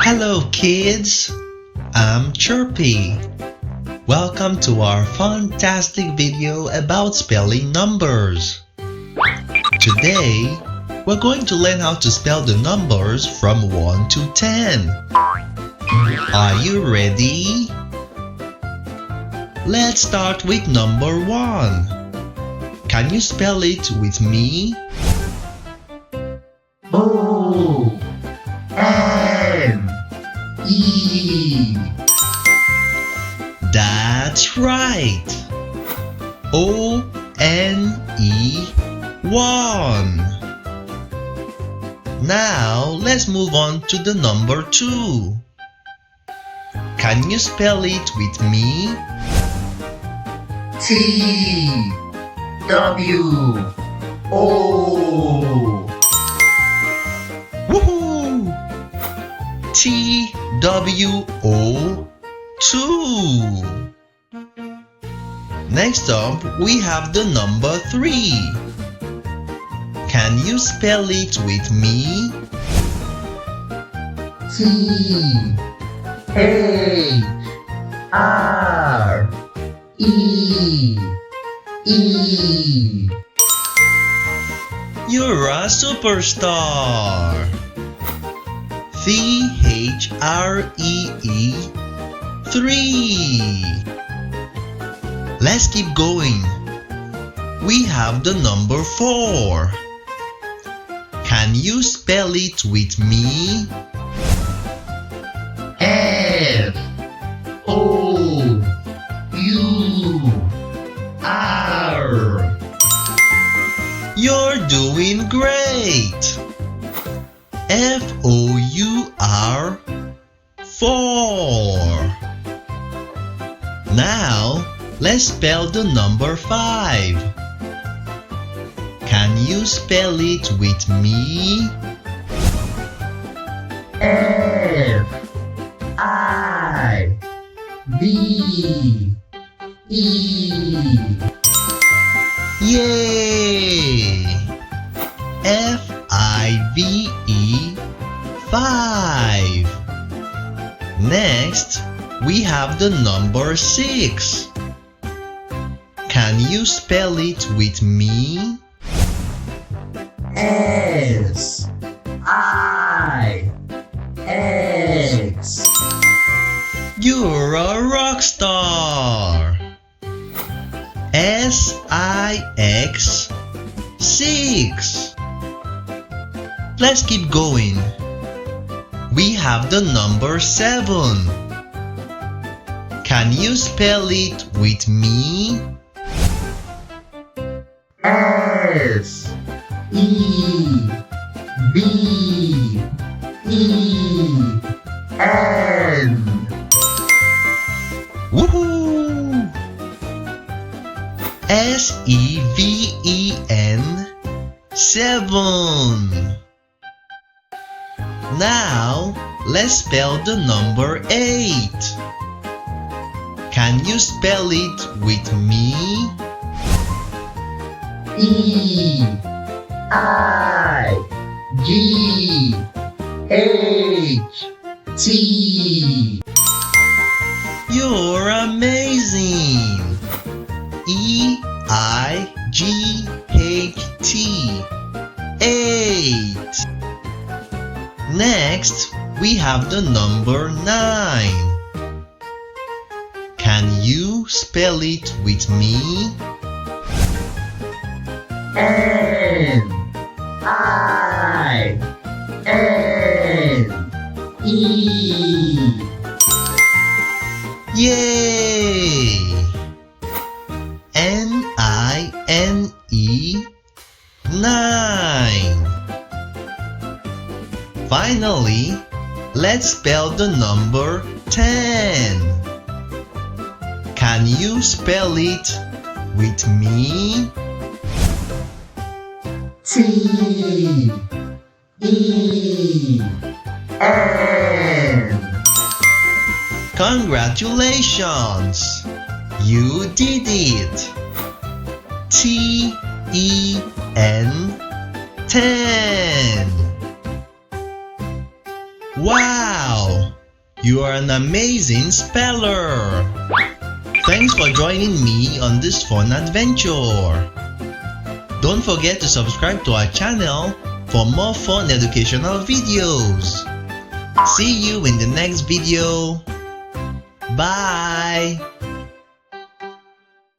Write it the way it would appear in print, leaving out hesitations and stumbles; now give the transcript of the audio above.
Hello kids, I'm Chirpy. Welcome to our fantastic video about spelling numbers. Today, we're going to learn how to spell the numbers from 1 to 10. Are you ready? Let's start with number 1. Can you spell it with me? O-N-E. That's right. O-N-E 1. Now let's move on to the number 2. Can you spell it with me? T-W-O. Woohoo! T-W-O 2. Next up, we have the number 3. Can you spell it with me? T-H-R-E-E. You're a superstar! C-H-R-E-E 3. Let's keep going. We have the number 4. Can you spell it with me? F-O-U-R. You're doing great! F-O-U-R 4. Now, let's spell the number 5. Can you spell it with me? F-I-V-E. Yay! F-I-V-E 5. Next, we have the number 6. Can you spell it with me? S-I-X. You're a rock star! S-I-X 6. Let's keep going. We have the number 7. Can you spell it with me? S-E-V-E-N. Woohoo! S-E-V-E-N 7. Now, let's spell the number 8. Can you spell it with me? E-I-G-H-T. You're amazing! E-I-G-H-T 8. Next, we have the number 9. Can you spell it with me? N-I-N-E. Yay! N-I-N-E 9. Finally, let's spell the number 10. Can you spell it with me? T-E-N. Congratulations! You did it! T-E-N 10. Wow! You are an amazing speller! Thanks for joining me on this fun adventure! Don't forget to subscribe to our channel for more fun educational videos. See you in the next video. Bye!